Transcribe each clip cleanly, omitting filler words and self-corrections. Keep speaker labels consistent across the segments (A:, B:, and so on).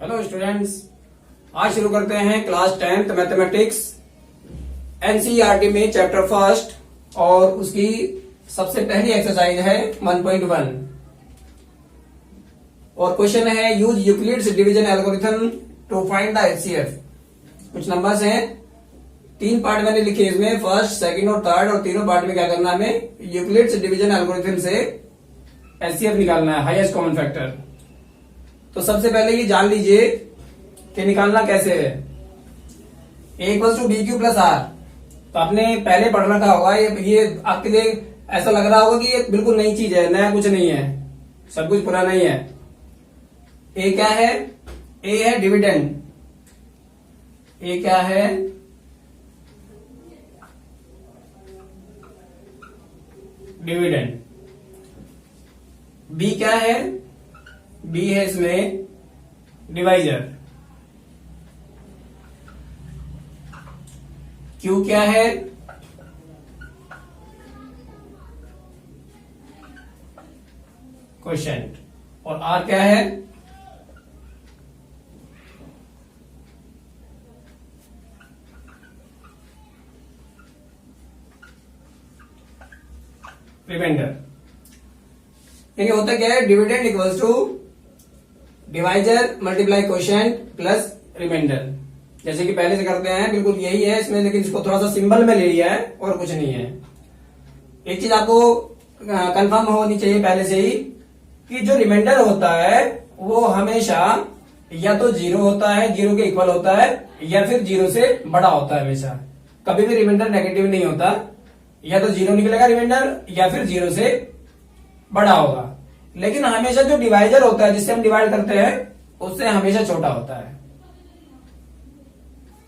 A: Hello students, आज शुरू करते हैं क्लास 10th मैथमेटिक्स एनसीईआरटी में चैप्टर फर्स्ट और उसकी सबसे पहली एक्सरसाइज है 1.1 और क्वेश्चन है use Euclid's division algorithm to find the HCF. कुछ नंबर्स हैं, 3 पार्ट मैंने लिखे इसमें, फर्स्ट, सेकंड और थर्ड, और तीनों पार्ट में क्या करना है हमें यूक्लिड्स डिवीजन एल्गोरिथम से एचसीएफ निकालना है, हाईएस्ट कॉमन फैक्टर। तो सबसे पहले ये जान लीजिए कि निकालना कैसे है। A equals to B Q plus are, तो आपने पहले पढ़ रखा होगा। ये आपके लिए ऐसा लग रहा होगा कि ये बिल्कुल नई चीज है, नया कुछ नहीं है, सब कुछ पुराना ही है। ए क्या है? ए है डिविडेंड। ए क्या है? डिविडेंड। बी क्या है? बी है इसमें डिवाइजर। क्यू क्या है? क्वोशिएंट। और आर क्या है? रिमाइंडर। यानी होता क्या है, dividend equals to divisor multiply quotient plus remainder. जैसे कि पहले से करते हैं, बिल्कुल यही है इसमें, लेकिन इसको थोड़ा सा सिंबल में ले लिया है और कुछ नहीं है। एक चीज आपको कंफर्म होनी चाहिए पहले से ही कि जो रिमाइंडर होता है वो हमेशा या तो 0 होता है, 0 के इक्वल होता है, या फिर 0 से बड़ा होता है। हमेशा कभी भी रिमाइंडर नेगेटिव नहीं होता, या तो 0 निकलेगा रिमाइंडर या फिर 0 से बड़ा होगा। लेकिन हमेशा जो डिवाइजर होता है, जिससे हम डिवाइड करते हैं, उससे हमेशा छोटा होता है।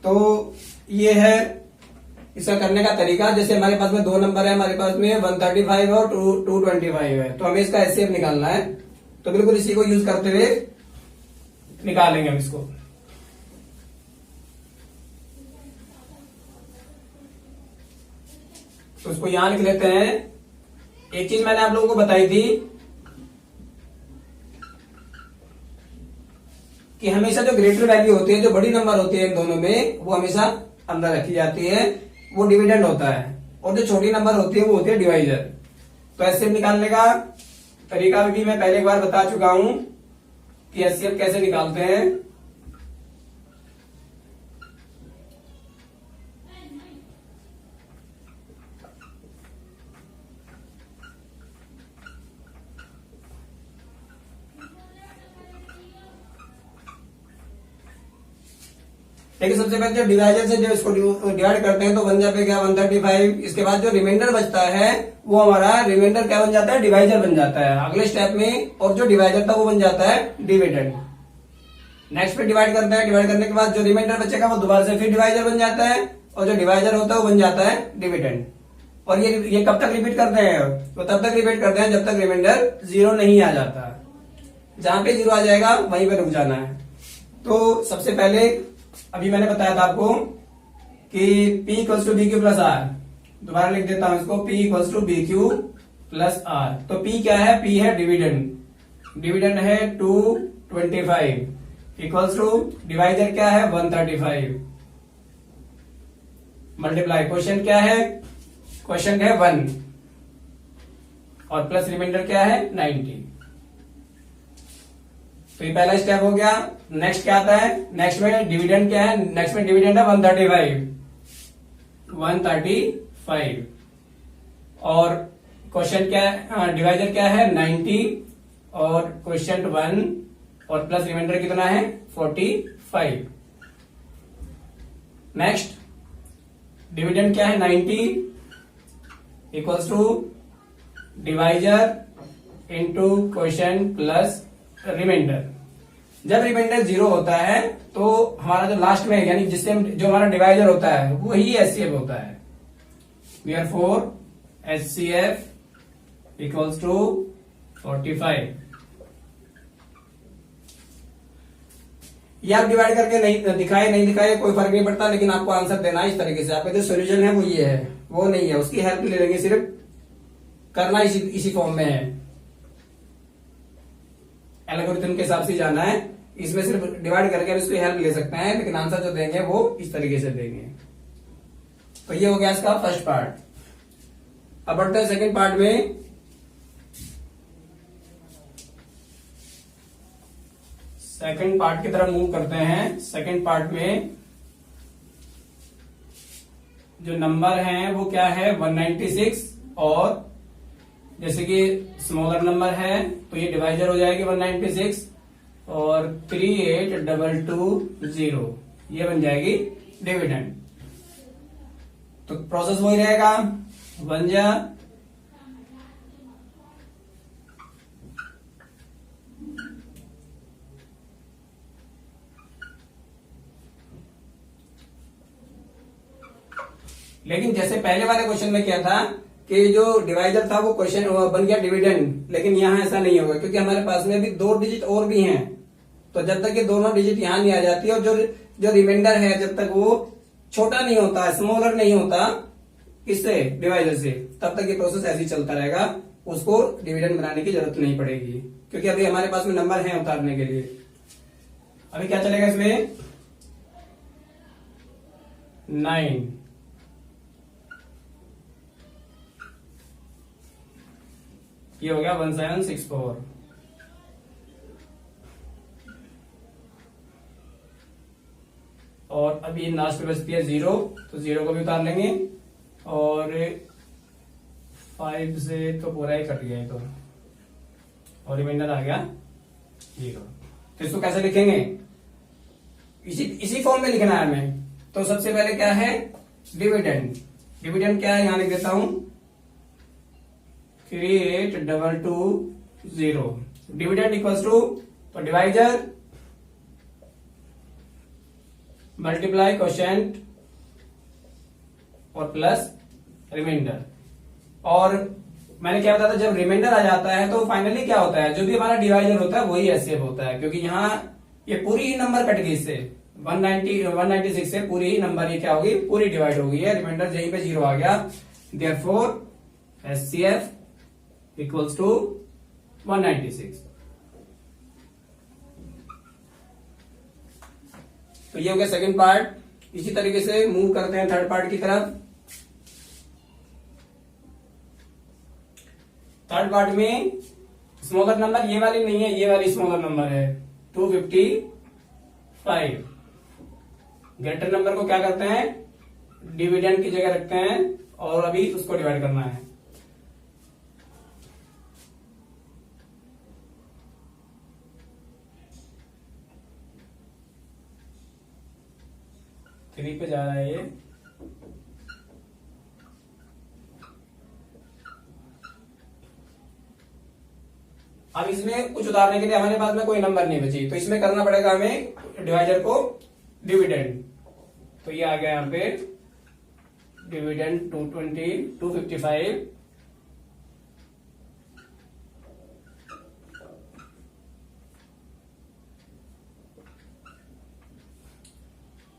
A: तो ये है इसका करने का तरीका। जैसे हमारे पास में 2 नंबर है, हमारे पास में 135 और 225 है, तो हमें इसका एचसीएफ निकालना है। तो बिल्कुल इसी को यूज करते हुए निकालेंगे हम इसको। तो इसको यहां लिख लेते हैं। एक चीज मैंने आप लोगों को बताई थी कि हमेशा जो ग्रेटर वैल्यू होती है, जो बड़ी नंबर होती है इन दोनों में, वो हमेशा अंदर रखी जाती है, वो डिविडेंड होता है। और जो छोटी नंबर होती है वो होती है डिवाइजर। तो एचसीएफ निकालने का तरीका भी मैं पहले एक बार बता चुका हूं कि एचसीएफ कैसे निकालते हैं। लेकिन सबसे पहले जो डिवाइजर से जो इसको डिवाइड करते हैं तो बन जाता है क्या, 135। इसके बाद जो रिमाइंडर बचता है वो हमारा रिमाइंडर क्या बन जाता है, डिवाइजर बन जाता है अगले स्टेप में। और जो डिवाइजर था वो बन जाता है डिविडेंड। नेक्स्ट पे डिवाइड करते हैं, डिवाइड करने के बाद जो रिमाइंडर बचेगा वो दोबारा से फिर डिवाइजर बन जाता है, और जो डिवाइजर होता है वो बन जाता है डिविडेंड। और ये कब तक रिपीट करते हैं? तो तब तक रिपीट करते हैं जब तक रिमाइंडर 0 नहीं आ जाता। जहां पे 0 आ जाएगा वहीं पे रुक जाना है। तो सबसे पहले अभी मैंने बताया था आपको कि P equals to B Q plus R. दोबारा लिख देता हूं इसको, P equals to B Q plus are. तो P क्या है? P है डिविडेंड। डिविडेंड है 225 इक्वल्स टू डिवाइजर क्या है, 135 मल्टीप्लाई क्वोशिएंट क्या है, क्वोशिएंट है 1, और प्लस रिमाइंडर क्या है, 90। तो ये पहला स्टेप हो गया। नेक्स्ट क्या आता है? नेक्स्ट में डिविडेंड क्या है? नेक्स्ट में डिविडेंड है 135 और क्वोशिएंट क्या है, डिवाइजर क्या है, 90, और क्वोशिएंट 1, और प्लस रिमाइंडर कितना है, 45। नेक्स्ट डिविडेंड क्या है, 90 equals to divisor into quotient plus remainder. जब रिमाइंडर 0 होता है तो हमारा जो लास्ट में, यानी जिससे जो हमारा डिवाइजर होता है वही एचसीएफ होता है। Therefore HCF equals to 45। ये आप डिवाइड करके नहीं दिखाए कोई फर्क नहीं पड़ता, लेकिन आपको आंसर देना है इस तरीके से। आपका जो सोल्यूशन है वो ये है, वो नहीं है, उसकी हेल्प ले लेंगे, सिर्फ करना इसी फॉर्म में है। एल्गोरिथम के हिसाब से जाना है इसमें सिर्फ डिवाइड करके इसकी हेल्प ले सकते हैं, लेकिन आंसर जो देंगे वो इस तरीके से देंगे। तो ये हो गया इसका फर्स्ट पार्ट। अब बढ़ते हैं सेकंड पार्ट में। सेकंड पार्ट की तरफ मूव करते हैं। सेकंड पार्ट में जो नंबर है वो क्या है 196, और जैसे कि स्मॉलर नंबर है तो ये डिवाइजर हो जाएगी 196, और 38220 ये बन जाएगी डिविडेंड। तो प्रोसेस वही रहेगा, बन जा लेकिन जैसे पहले वाले क्वेश्चन में क्या था कि जो डिवाइजर था वो क्वेश्चन बन गया डिविडेंड, लेकिन यहाँ ऐसा नहीं होगा क्योंकि हमारे पास में भी 2 डिजिट और भी हैं। तो जब तक ये दोनों डिजिट यहाँ नहीं आ जाती और जो रिमाइंडर है जब तक वो छोटा नहीं होता, स्मॉलर नहीं होता किससे, डिवाइजर से, तब तक ये प्रोसेस ऐसे ही चलता रहेगा। उसको डिविडेंड बनाने की जरूरत नहीं पड़ेगी क्योंकि अभी हमारे पास में नंबर है उतारने के लिए। अभी क्या चलेगा इसमें 9, ये हो गया 1764, और अभी लास्ट पे बचती है 0, तो 0 को भी उतार लेंगे, और 5 से तो पूरा ही कट गया है तो, और रिमाइंडर आ गया 0। तो इसको कैसे लिखेंगे, इसी फॉर्म में लिखना है हमें। तो सबसे पहले क्या है डिविडेंड, डिविडेंड क्या है यहां लिख देता हूं 38220। डिविडेंड इक्वल्स टू, तो डिवाइजर मल्टीप्लाई क्वोशिएंट और प्लस रिमाइंडर। और मैंने क्या बताया था, जब रिमाइंडर आ जाता है तो फाइनली क्या होता है, जो भी हमारा डिवाइजर होता है वही एचसीएफ होता है, क्योंकि यहाँ ये पूरी ही नंबर कट गई, इससे 196 से पूरी ही नंबर ये क्या होगी, पूरी डिवाइड हो गई है, रिमाइंडर यहीं पे 0 आ गया। Therefore HCF equals to 196। तो ये हो गया सेकंड पार्ट। इसी तरीके से मूव करते हैं थर्ड पार्ट की तरफ। थर्ड पार्ट में स्मॉलर नंबर ये वाली नहीं है, ये वाली स्मॉलर नंबर है 255। ग्रेटर नंबर को क्या करते हैं, डिविडेंड की जगह रखते हैं और अभी उसको डिवाइड करना है। थ्री पे जा रहा है ये, अब इसमें कुछ उतारने के लिए हमारे पास में कोई नंबर नहीं बची, तो इसमें करना पड़ेगा हमें डिवाइजर को डिविडेंड। तो ये आ गया यहाँ पे डिविडेंड 255।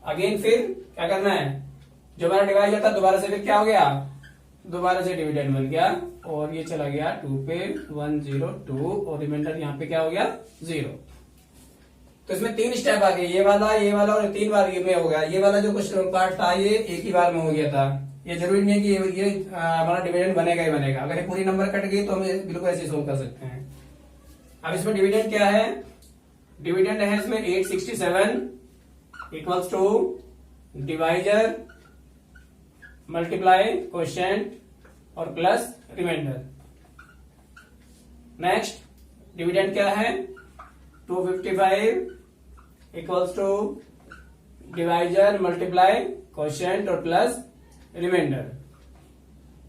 A: अगेन फिर क्या करना है, जो हमारा डिवाइजर था दोबारा से फिर क्या हो गया, दोबारा से डिविडेंड बन गया, और ये चला गया 2 पे 102, और रिमाइंडर यहाँ पे क्या हो गया 0। तो इसमें 3 स्टेप आ गए, ये वाला और 3 बार ये में हो गया। ये वाला जो क्वेश्चन पार्ट था ये एक ही बार में हो गया था। ये जरूरी नहीं है कि ये हमारा डिविडेंड बनेगा ही बनेगा, अगर ये पूरी नंबर कट गई तो हम बिल्कुल ऐसे सोल्व कर सकते हैं। अब इसमें डिविडेंड क्या है, डिविडेंड है इसमें 867 equals to divisor multiply quotient और प्लस रिमाइंडर। नेक्स्ट डिविडेंड क्या है 255 equals to divisor multiply quotient और प्लस रिमाइंडर।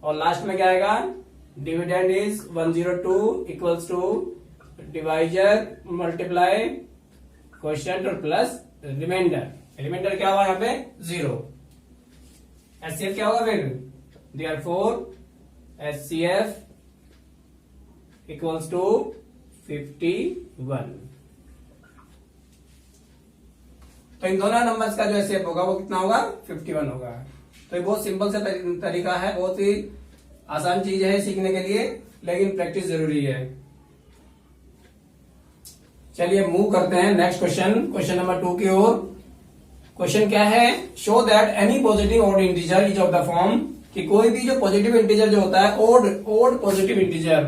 A: और लास्ट में क्या आएगा, dividend is 102 equals to divisor multiply quotient और प्लस रिमाइंडर। रिमाइंडर क्या हुआ यहाँ पे 0। एचसीएफ क्या होगा फिर, देयरफॉर एचसीएफ इक्वल्स टू 51। तो इन दोनों नंबर्स का जो एचसीएफ होगा वो कितना होगा 51 होगा। तो ये बहुत सिंपल सा तरीका है, बहुत ही आसान चीज है सीखने के लिए, लेकिन प्रैक्टिस जरूरी है। चलिए मूव करते हैं नेक्स्ट क्वेश्चन नंबर 2 की ओर। क्वेश्चन क्या है, show that any positive odd integer is of the form, कि कोई भी जो पॉजिटिव इंटीजर जो होता है ओड पॉजिटिव इंटीजर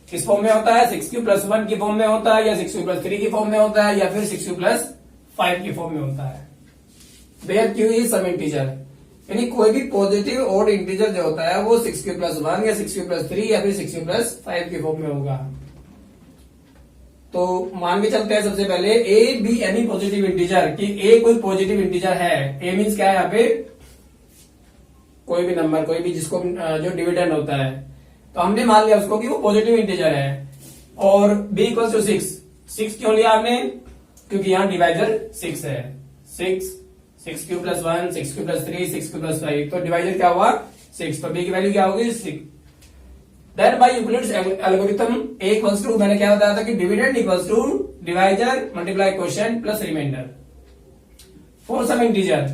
A: किस फॉर्म में होता है, 6q+1 की फॉर्म में होता है, या 6q+3 की फॉर्म में होता है, या फिर 6q+5 की फॉर्म में होता है। Where q is some integer, यानी कोई भी पॉजिटिव ऑड इंटीजर जो होता है वो 6q+1 या 6q+3 या फिर 6q+5 की फॉर्म में होगा। तो मान के चलते हैं सबसे पहले A B any positive integer, कि ए कोई पॉजिटिव इंटीजर है। ए मीन्स क्या है, यहाँ पे कोई भी नंबर, कोई भी जिसको जो डिविडेंड होता है, तो हमने मान लिया उसको कि वो पॉजिटिव इंटीजर है। और b इक्वल टू 6 क्यों लिया आपने, क्योंकि यहाँ डिवाइजर 6 है। 6q+1 6q+3 6q+5, तो डिवाइजर क्या हुआ 6, तो b की वैल्यू क्या होगी 6। Then by Euclid's algorithm a equals to, मैंने क्या बताया था कि dividend equals to divisor multiply quotient plus remainder for some integer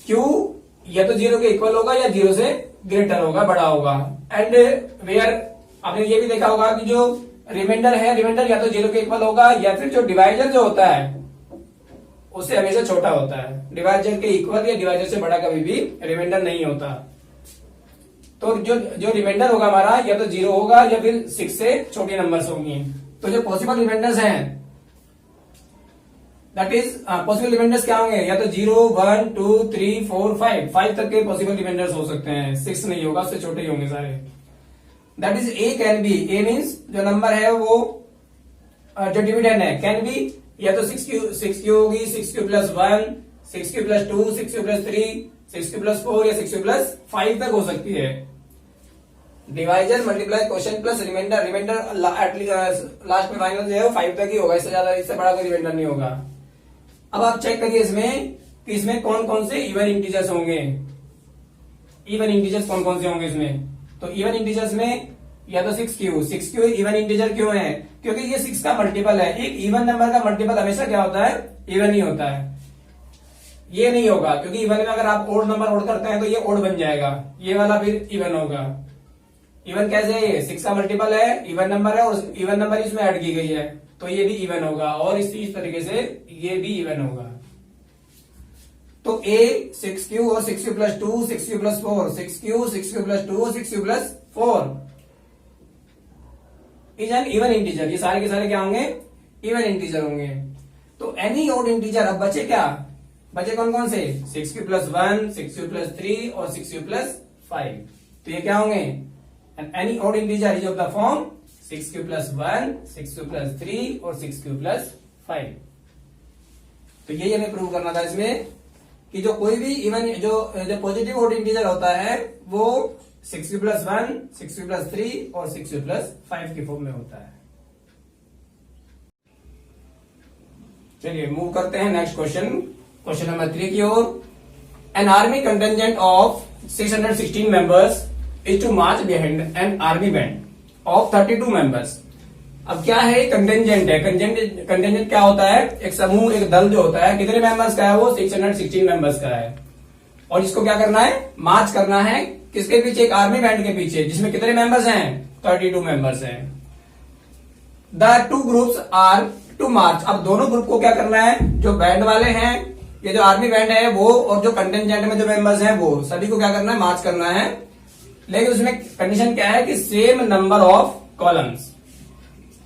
A: q या तो 0 के इक्वल होगा या 0 से ग्रेटर होगा, बड़ा होगा। एंड वेयर, आपने ये भी देखा होगा कि जो रिमाइंडर है, रिमाइंडर या तो 0 के इक्वल होगा या फिर जो डिवाइजर जो होता है उससे हमेशा छोटा होता है। डिवाइजर के इक्वल या डिवाइजर से बड़ा कभी भी रिमाइंडर नहीं होता। तो जो रिमाइंडर होगा हमारा या तो 0 होगा या फिर 6 से छोटी नंबर्स होंगी। तो जो पॉसिबल रिमाइंडर्स हैं, दैट इज पॉसिबल रिमाइंडर्स क्या होंगे, या तो 0 1 2 3 4 5 तक के पॉसिबल रिमाइंडर्स हो सकते हैं, 6 नहीं होगा, उससे छोटे ही होंगे सारे। That is a can be, A means जो नंबर है वो जो डिविडेंड है कैन बी या तो 6q होगी, 6q+1 6q+2 6q+3 6q+4 या 6q+5 तक हो सकती है। Divisor multiply quotient plus remainder, remainder last में फाइनल जो है वो 5 तक ही होगा, इससे ज्यादा इससे बड़ा कोई रिमाइंडर नहीं होगा। अब आप चेक करिए इसमें कि इसमें कौन कौन से इवन इंटीजर्स होंगे। इवन इंटीजर्स कौन कौन से होंगे इसमें, तो इवन इंटीजर्स में या तो 6q इवन इंटीजर क्यों है, क्योंकि ये 6 का मल्टीपल है। एक इवन नंबर का मल्टीपल हमेशा क्या होता है, इवन ही होता है। ये नहीं होगा, क्योंकि इवन में अगर आप ओड नंबर ओड करते हैं तो ये ओड बन जाएगा, ये वाला फिर इवन होगा। इवन कैसे है, ये 6 का मल्टीपल है, इवन नंबर है और इवन नंबर इसमें ऐड की गई है, तो ये भी इवन होगा। और इस तरीके से ये भी इवन होगा। तो a 6q और 6q+2 6q+4 6q 6q+2 6q+4 is an even integer. ये सारे के सारे क्या होंगे, इवन इंटीजर होंगे। तो एनी ऑड इंटीजर, अब बचे क्या, बचे कौन कौन से, 6q+1 6q+3 और 6q+5। तो ये क्या होंगे, any odd integer is of the form 6q+1 6q+3 और 6q+5। तो यही हमें प्रूव करना था इसमें कि जो कोई भी इवन जो पॉजिटिव ऑड इंटीजर होता है वो 6q+1 6q+3 और 6q+5 की फॉर्म में होता है। चलिए मूव करते हैं नेक्स्ट क्वेश्चन नंबर 3 की ओर। An army contingent of 616 members is to march behind an army band of 32 members. अब क्या है, कंटिजेंट है। कंटिजेंट क्या होता है, एक समूह, एक दल जो होता है, कितने मेंबर्स का है वो 616 मेंबर्स का है। और इसको क्या करना है, मार्च करना है किसके पीछे, एक आर्मी बैंड के पीछे, जिसमें कितने मेंबर्स हैं 32 मेंबर्स हैं। The two groups are to march. अब दोनों ग्रुप को क्या करना है, जो बैंड वाले हैं, ये जो आर्मी बैंड है वो, और जो कंटिजेंट में जो मेंबर्स हैं वो सभी को क्या करना है, मार्च करना है। लेकिन उसमें कंडीशन क्या है कि same number of columns,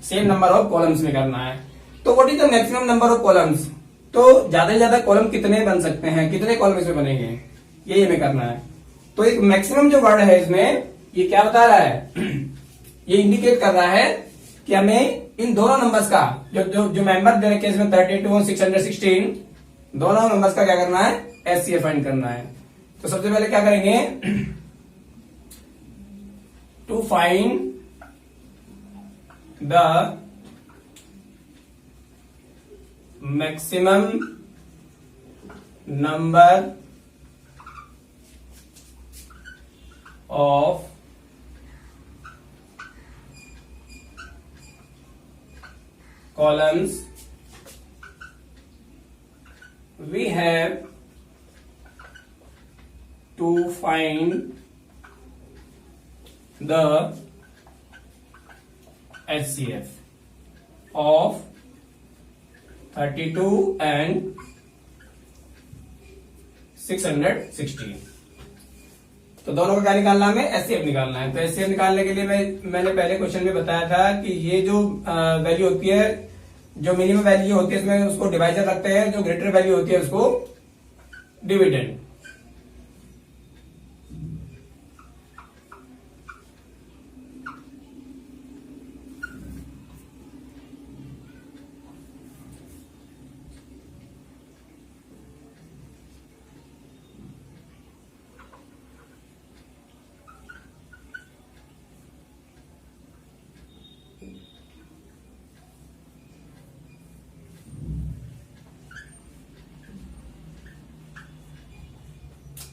A: same number of columns में करना है। तो what is the maximum number of columns, तो ज्यादा से ज्यादा कॉलम कितने बन सकते हैं, कितने कॉलम इसमें बनेंगे, यही हमें करना है। तो एक मैक्सिमम जो वर्ड है इसमें, ये क्या बता रहा है ये इंडिकेट कर रहा है कि हमें इन दोनों नंबर्स का जो मेंबर दे रखे इसमें 32 और 616, दोनों नंबर्स का क्या करना है, एचसीएफ फाइंड करना है। तो सबसे पहले क्या करेंगे, to find the maximum number of columns we have to find the HCF। Of 32 and 616। तो दोनों का क्या निकालना है, हमें एचसीएफ निकालना है। तो एचसीएफ निकालने के लिए मैंने पहले क्वेश्चन में बताया था कि ये जो वैल्यू होती है, जो मिनिमम वैल्यू होती है इसमें उसको डिवाइजर रखते हैं, जो ग्रेटर वैल्यू होती है उसको डिविडेंड।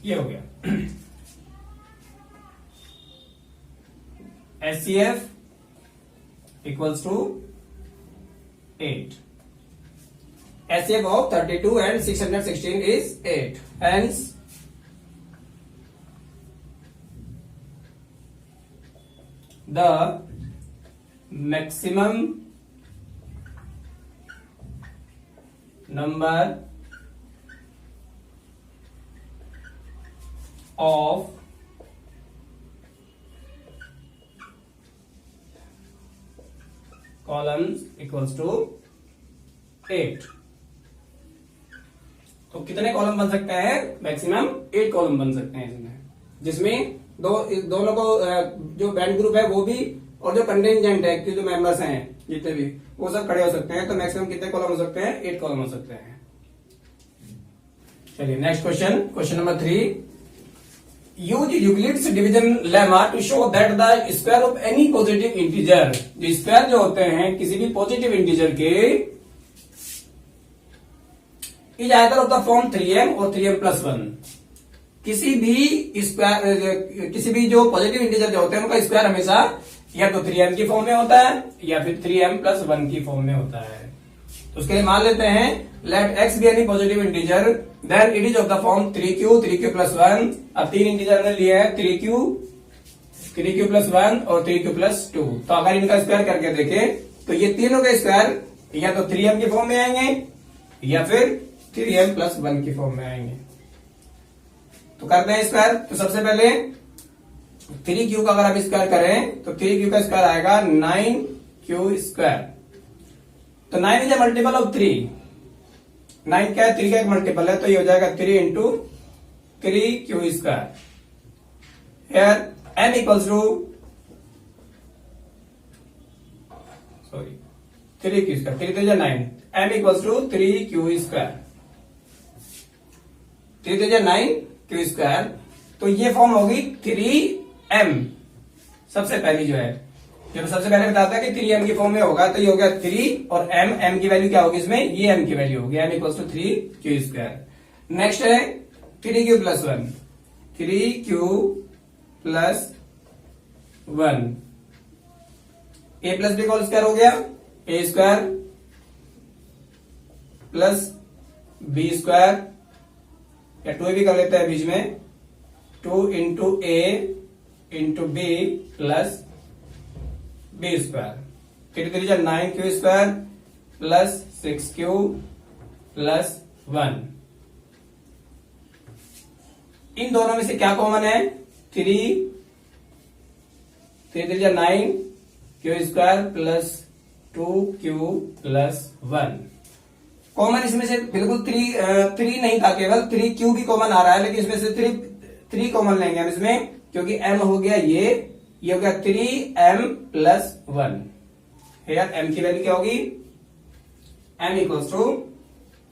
A: ये हो गया HCF equals to 8। HCF of 32 and 616 is 8। Hence the maximum number of columns equals to 8। तो कितने कॉलम बन सकते हैं, मैक्सिमम 8 कॉलम बन सकते हैं इसमें, जिसमें दोनों को जो बैंड ग्रुप है वो भी और जो कंटिजेंट है कि जो मेंबर्स हैं जितने भी वो सब खड़े हो सकते हैं। तो मैक्सिमम कितने कॉलम हो सकते हैं, 8 कॉलम हो सकते हैं। चलिए next question, question number 3। Use Euclid's division lemma to show that the square of any positive integer. जो स्क्वायर जो होते हैं किसी भी पॉजिटिव इंटीजर के is either of the form 3m और 3m+1। किसी भी जो पॉजिटिव इंटीजर जो होते हैं उनका स्क्वायर हमेशा या तो 3m की फॉर्म में होता है या फिर 3m+1 की फॉर्म में होता है। तो उसके लिए मान लेते हैं let x be any positive integer then it is of the form 3q+1। अब 3 इंटीजर ने लिए हैं 3q+1 और 3q+2। तो अगर इनका स्क्वायर करके देखें तो ये तीनों के स्क्वायर या तो 3m की फॉर्म में आएंगे या फिर 3m+1 की फॉर्म में आएंगे। तो करते हैं स्क्वायर। तो सबसे पहले 3q का अगर हम स्क्वायर करें तो 3q का स्क्वायर आएगा 9q²। तो 9 इज ए मल्टीपल ऑफ 3। 9 क्या है, 3 का एक मल्टीपल है, तो ये हो जाएगा 3 into 3q²। Here m equals to 3q², 3 3 9, m equals to 3q²। 3 3 9q²। तो ये फॉर्म होगी 3m। सबसे पहली जो है, जब सबसे पहले बताता है कि 3m की फॉर्म में होगा तो ये हो गया 3 और m की वैल्यू क्या होगी इसमें, ये m की वैल्यू होगी, m equals to 3q²। Next है 3q+1, 3q+1 a plus B whole square हो गया, a² प्लस b² या 2a भी कर लेते हैं बीच में, 2 into a into b plus b²। 3 3 9q² plus 6q+1। इन दोनों में से क्या कॉमन है, 3 3 9q² प्लस 2q+1। कॉमन इसमें से बिल्कुल 3 नहीं था, केवल 3q भी कॉमन आ रहा है, लेकिन इसमें से 3 कॉमन लेंगे हम इसमें, क्योंकि m हो गया ये हो गया 3m+1। हियर m की वैल्यू क्या होगी, m equals to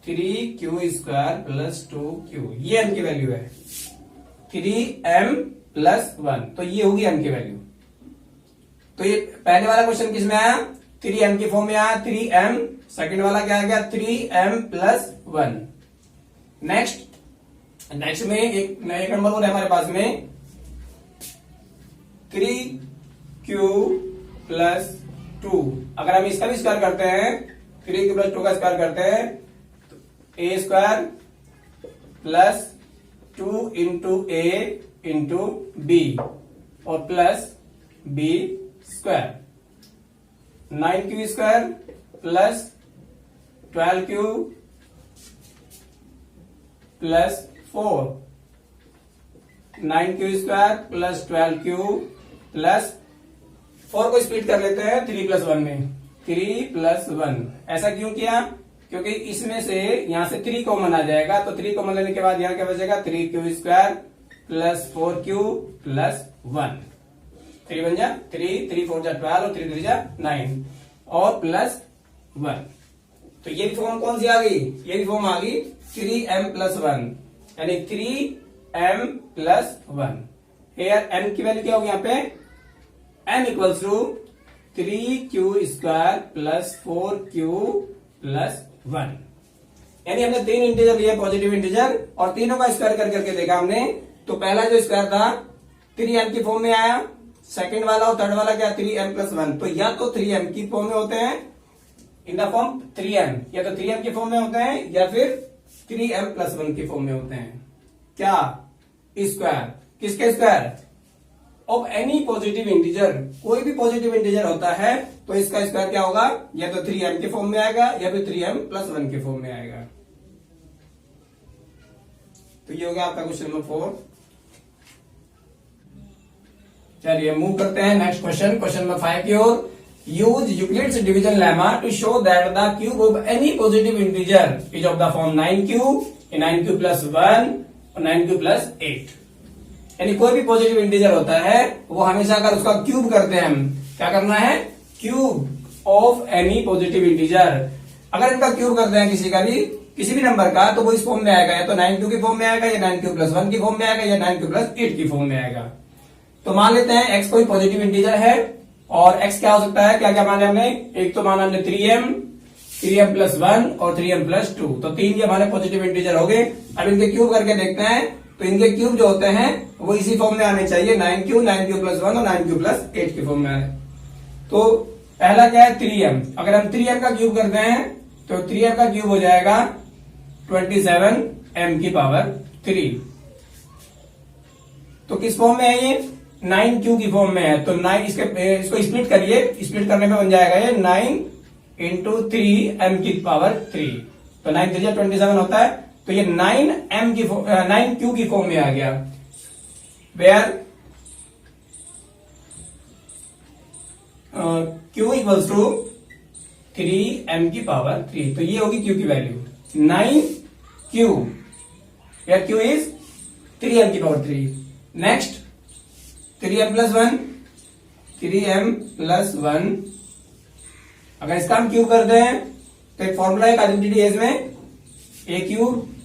A: 3q² plus 2q। ये m की वैल्यू है 3m+1, तो ये होगी m की वैल्यू। तो ये पहले वाला क्वेश्चन किस में आया, 3m की फॉर्म में आया 3m। सेकंड वाला क्या आ गया, 3m+1। नेक्स्ट में एक नंबर और है हमारे पास में 3q+2। अगर हम इसका भी स्क्वायर करते हैं, 3q+2 का स्क्वायर करते हैं तो a² plus 2 into a into b और plus b²। 9q² plus 12q plus 4, 9q square plus 12q plus 4 को स्प्लिट कर लेते हैं 3 प्लस 1 में, 3 प्लस 1। ऐसा क्यों किया? क्योंकि इसमें से यहां से 3 कॉमन आ जाएगा, तो 3 कॉमन लेने के बाद यहां क्या बचेगा, 3q square plus 4q plus 1। 3 बन जा 3, 3 4 जा 12 और 3 3 जा 9 और प्लस 1। तो ये फॉर्म कौन सी आ गई? ये भी फॉर्म आ गई 3m प्लस 1, यानी 3m प्लस 1। हेयर m की वैल्यू क्या होगी यहाँ पे? m equals to 3q square plus 4q plus 1। यानी हमने 3 इंटीजर लिए पॉजिटिव इंटीजर और तीनों का स्क्वायर कर करके देखा हमने। तो पहला जो स्क्वायर था 3m की फॉर्म में आया, सेकंड वाला और थर्ड वाला क्या 3m प्लस 1। तो या तो 3m की फॉर्म में होते हैं इन द फॉर्म 3m, या तो 3m की फॉर्म में होते हैं या फिर 3m प्लस 1 की फॉर्म में होते हैं। क्या? स्क्वायर किसके square? Of any positive integer. कोई भी पॉजिटिव इंटीजर होता है तो इसका स्क्वायर क्या होगा? या तो 3m के फॉर्म में आएगा या फिर 3m प्लस 1 के फॉर्म में आएगा। तो ये हो गया आपका क्वेश्चन नंबर 4। चलिए मूव करते हैं नेक्स्ट क्वेश्चन, क्वेश्चन नंबर 5 की ओर। Use Euclid's division lemma to show that the cube of any positive integer is of the form 9q, 9q plus 1 और 9q प्लस 8। यानी कोई भी पॉजिटिव इंटीजर होता है वो हमेशा अगर उसका क्यूब करते हैं, हम क्या करना है? Cube of any positive integer. अगर इनका क्यूब करते हैं किसी भी नंबर का, तो वो इस फॉर्म में आएगा, या तो 9q की फॉर्म में आएगा, या 9q प्लस 1 की फॉर्म में आएगा, या 9q प्लस 8 की फॉर्म में आएगा। तो मान लेते हैं x कोई पॉजिटिव इंटीजर है और x क्या हो सकता है? क्या क्या माने हमने? एक तो माना हमने 3m प्लस 1 और 3m प्लस 2। तो 3 ये हमारे पॉजिटिव इंटीजर हो गए। अब इनके क्यूब करके देखते हैं, तो इनके क्यूब जो होते हैं वो इसी फॉर्म में आने चाहिए, 9q प्लस 1 और 9q प्लस 8 की फॉर्म में आए। तो पहला क्या है? 3m। अगर हम 3m का क्यूब करते हैं तो 3m का क्यूब हो जाएगा 27m की पावर 3। तो किस फॉर्म में है ये? 9q की फॉर्म में है। तो 9 इसको स्प्लिट करिए, स्प्लिट करने में बन जाएगा ये 9 इंटू 3m की पावर 3। तो 9 3 27 होता है। तो ये 9q की फॉर्म में आ गया, where q equals to 3m की पावर 3। तो ये होगी q की value 9q, where q is 3m की power 3। Next 3m plus 1, 3m plus 1। अगर इसका हम क्यूब करते हैं तो एक फॉर्मूला एक आइडेंटिटी है इसमें, a cube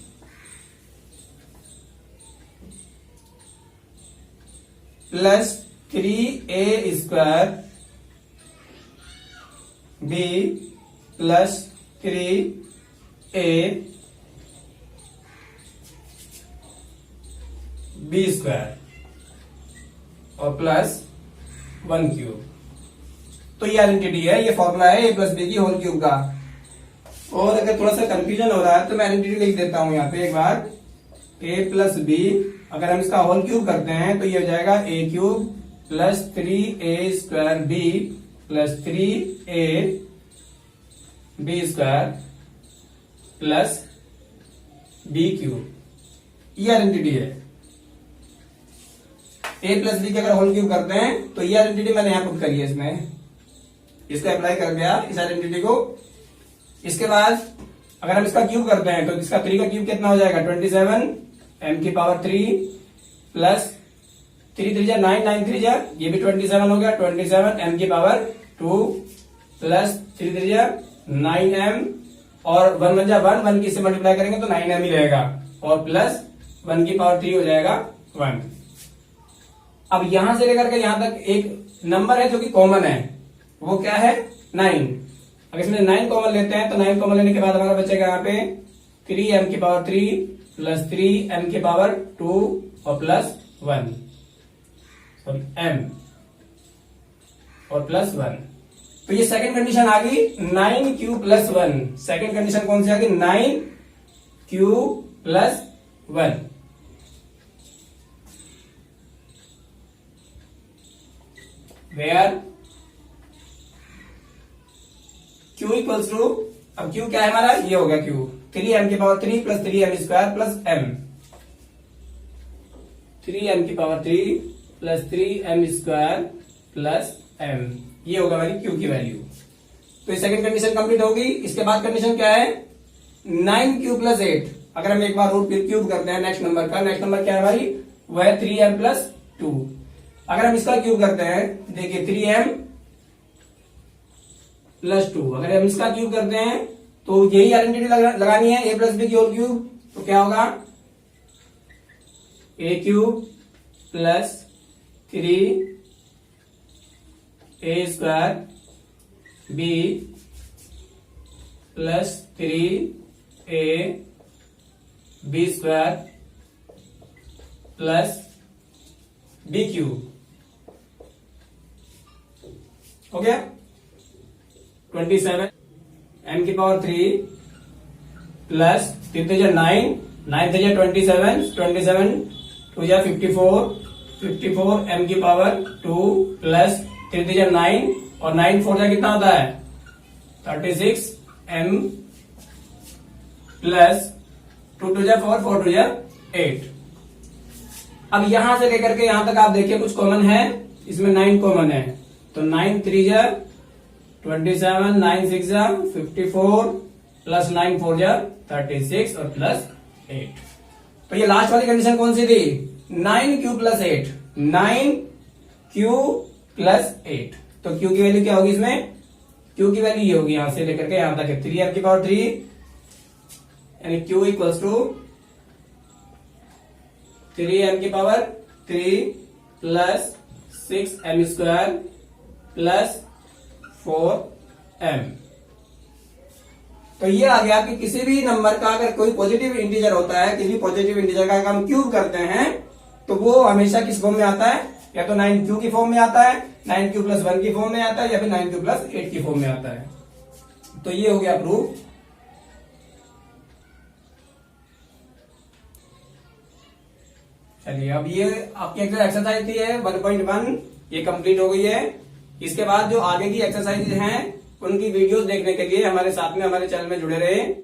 A: plus 3a square b plus 3a b square और प्लस 1 क्यूब। तो ये आइडेंटिटी है, ये फॉर्मूला है a प्लस बी की होल क्यूब का। और अगर थोड़ा सा कंफ्यूजन हो रहा है तो मैं आइडेंटिटी लिख देता हूं यहाँ पे एक बार, a प्लस बी। अगर हम इसका होल क्यूब करते हैं तो ये हो जाएगा a cube plus 3a square b plus 3a b square plus b cube. ये आइडेंटिटी है। a प्लस बी के अगर होल क्यूब करते हैं तो ये आइडेंटिटी मैंने यहां पुट करी है, इसमें इसको अप्लाई कर दिया इस आइडेंटिटी को। इसके बाद अगर हम इसका क्यूब करते हैं तो इसका 3 का क्यूब कितना हो जाएगा? 27 m की पावर 3 प्लस 3 3 9 9 3 ये भी 27 हो गया, 27 m की पावर 2 प्लस 3 3 9m और 1 1 1 की से मल्टीप्लाई करेंगे तो 9m ही रहेगा और प्लस 1 की पावर 3 हो जाएगा 1। अब यहां से लेकर के यहां तक एक नंबर है जो कि कॉमन है, वो क्या है? 9। अगर इसमें 9 कॉमन लेते हैं तो 9 कॉमन लेने के बाद हमारा बचेगा यहाँ पे 3m की पावर 3 प्लस 3m की पावर 2 और प्लस 1 सॉरी m और प्लस 1। तो ये सेकंड कंडीशन आ गई 9q प्लस 1। सेकंड कंडीशन कौन सी आ गई? 9q plus 1। Where q Q equals to, अब Q क्या है हमारा, ये हो गया Q, 3m की power 3 plus 3m square plus m, 3m की power 3 plus 3m square plus m, ये होगा हमारी Q की वैल्यू। तो ये सेकंड कंडीशन कंप्लीट होगी। इसके बाद कंडीशन क्या है, 9q प्लस 8, अगर हम एक बार रूट क्यूब करते हैं नेक्स्ट नंबर का, नेक्स्ट नंबर क्या है हमारी, वह है 3m प्लस 2। अगर हम इसका क्यूब करते हैं, देखिए 3m प्लस 2, अगर हम इसका क्यूब करते हैं तो यही आइडेंटिटी लगानी है, a प्लस बी की होल क्यूब, तो क्या होगा, a cube plus 3 a square b plus 3 a b square plus b cube, हो गया 27 m की पावर 3 प्लस 3 9, 9 27, 27 2 54, 54 m की पावर 2 प्लस 3 9 और 9 4 कितना होता है 36 m प्लस 2 2 4, 4 2 8। अब यहां से लेकर के यहां तक आप देखिए कुछ कॉमन है, इसमें 9 कॉमन है, तो 9 3 27, 9 6 54 प्लस 9 4 36 और प्लस 8। तो ये लास्ट वाली कंडीशन कौन सी थी, 9q प्लस 8, 9q प्लस 8। तो q की वैल्यू क्या होगी इसमें, q की वैल्यू ये होगी, यहां से लेकर के यहां तक है 3m की पावर 3, यानी q इक्वल्स टू 3m की power 3 plus 6m square plus 4m। तो ये आ गया कि किसी भी नंबर का अगर कोई पॉजिटिव इंटीजर होता है, किसी भी पॉजिटिव इंटीजर का हम क्यूब करते हैं तो वो हमेशा किस फॉर्म में आता है, या तो 9q की फॉर्म में आता है, 9q प्लस 1 की फॉर्म में आता है, या फिर 9q प्लस 8 की फॉर्म में आता है। तो ये हो गया प्रूफ। चलिए अब ये आपकी एक्सरसाइज थी है 1.1, ये कंप्लीट हो गई है। इसके बाद जो आगे की एक्सरसाइज हैं उनकी वीडियोस देखने के लिए हमारे साथ में हमारे चैनल में जुड़े रहे।